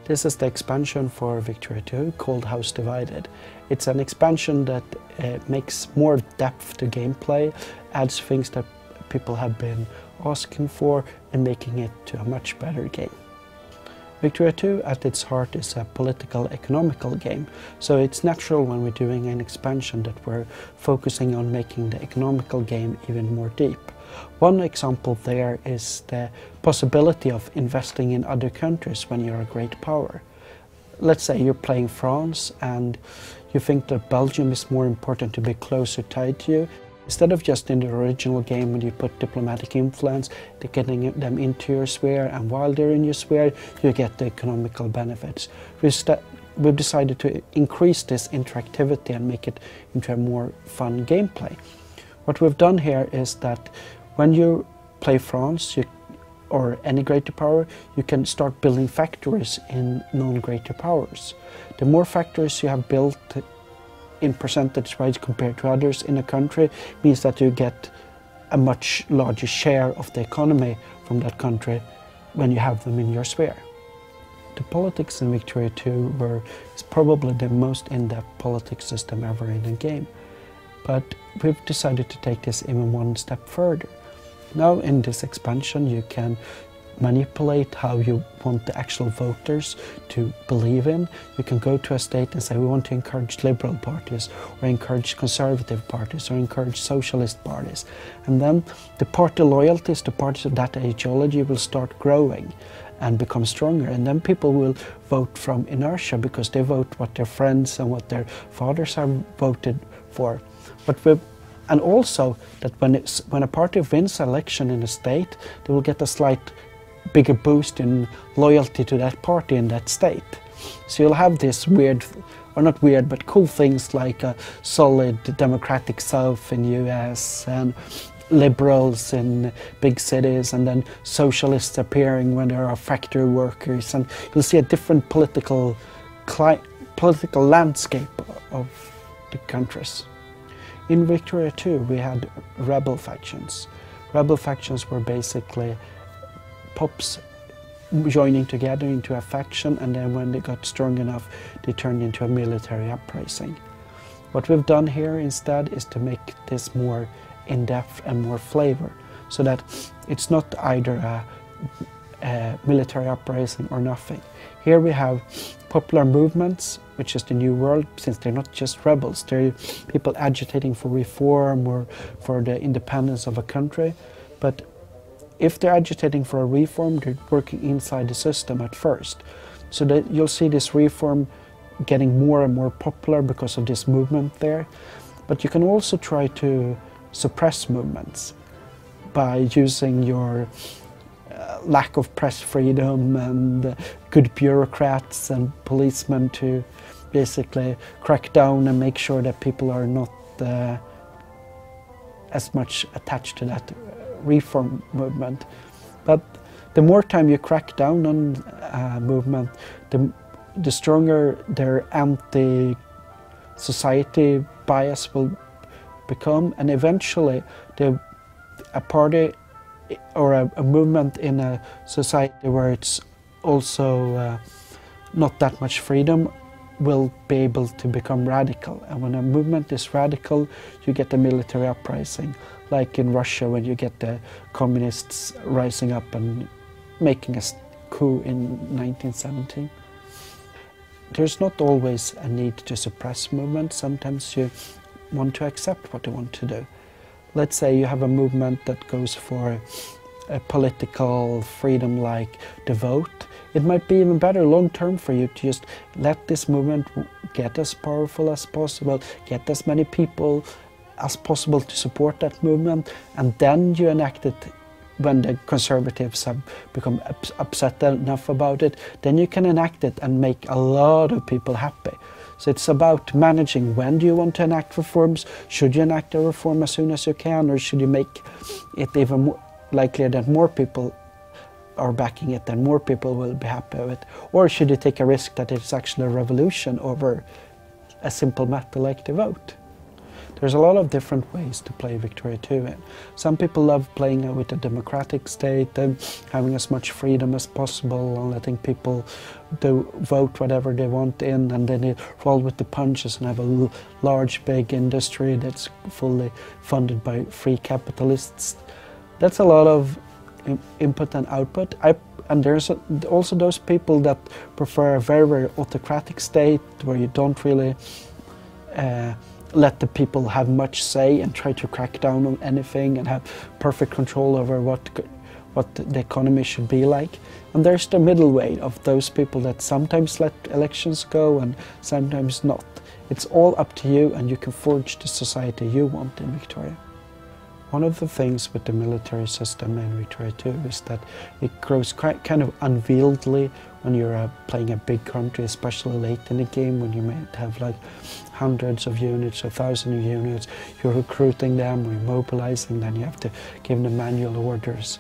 This is the expansion for Victoria 2 called House Divided. It's an expansion that makes more depth to gameplay, adds things that people have been asking for, and making it to a much better game. Victoria 2 at its heart is a political economical game, so it's natural when we're doing an expansion that we're focusing on making the economical game even more deep. One example there is the possibility of investing in other countries when you're a great power. Let's say you're playing France and you think that Belgium is more important to be closer tied to you. Instead of just in the original game when you put diplomatic influence, they're getting them into your sphere, and while they're in your sphere, you get the economical benefits. We've decided to increase this interactivity and make it into a more fun gameplay. What we've done here is that when you play France or any greater power, you can start building factories in non-greater powers. The more factories you have built in percentage-wise compared to others in a country means that you get a much larger share of the economy from that country when you have them in your sphere. The politics in Victoria 2 is probably the most in-depth politics system ever in a game. But we've decided to take this even one step further. Now in this expansion you can manipulate how you want the actual voters to believe in. You can go to a state and say we want to encourage liberal parties, or encourage conservative parties, or encourage socialist parties. And then the party loyalties to parties of that ideology will start growing and become stronger, and then people will vote from inertia because they vote what their friends and what their fathers have voted for. And also that when a party wins an election in a state, they will get a slight bigger boost in loyalty to that party in that state. So you'll have this weird, or not weird, but cool things like a solid democratic South in US, and liberals in big cities, and then socialists appearing when there are factory workers, and you'll see a different political landscape of the countries. In Victoria 2 we had rebel factions. Rebel factions were basically pops joining together into a faction, and then when they got strong enough they turned into a military uprising. What we've done here instead is to make this more in-depth and more flavor, so that it's not either a military uprising or nothing. Here we have popular movements, which is the new world, since they're not just rebels, they're people agitating for reform or for the independence of a country. But if they're agitating for a reform, they're working inside the system at first. So that you'll see this reform getting more and more popular because of this movement there. But you can also try to suppress movements by using your lack of press freedom and good bureaucrats and policemen to basically crack down and make sure that people are not as much attached to that reform movement. But the more time you crack down on a movement, the stronger their anti-society bias will become, and eventually a party or a movement in a society where it's also not that much freedom will be able to become radical. And when a movement is radical, you get a military uprising, like in Russia when you get the communists rising up and making a coup in 1917. There's not always a need to suppress movements. Sometimes you want to accept what they want to do. Let's say you have a movement that goes for a political freedom like the vote. It might be even better long term for you to just let this movement get as powerful as possible, get as many people as possible to support that movement, and then you enact it when the conservatives have become upset enough about it. Then you can enact it and make a lot of people happy. So it's about managing when do you want to enact reforms. Should you enact a reform as soon as you can, or should you make it even more likely that more people are backing it, then more people will be happy with it? Or should you take a risk that it's actually a revolution over a simple matter like the vote? there's a lot of different ways to play Victoria 2 in. Some people love playing with a democratic state and having as much freedom as possible and letting people do vote whatever they want in, and then they roll with the punches and have a large big industry that's fully funded by free capitalists. That's a lot of input and output. And there's also those people that prefer a very, very autocratic state where you don't really let the people have much say and try to crack down on anything and have perfect control over what the economy should be like. And there's the middle way of those people that sometimes let elections go and sometimes not. It's all up to you, and you can forge the society you want in Victoria. One of the things with the military system in Victoria 2 is that it grows kind of unwieldy when you're playing a big country, especially late in the game when you might have like hundreds of units, 1,000 units, you're recruiting them, remobilizing, then you have to give them manual orders.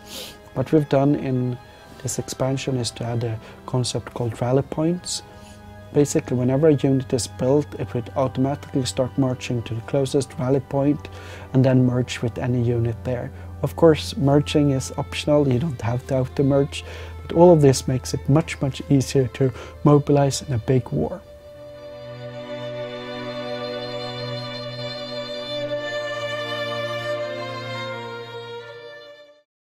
What we've done in this expansion is to add a concept called rally points. Basically, whenever a unit is built, it would automatically start marching to the closest rally point and then merge with any unit there. Of course, merging is optional, you don't have to auto-merge, but all of this makes it much, much easier to mobilize in a big war.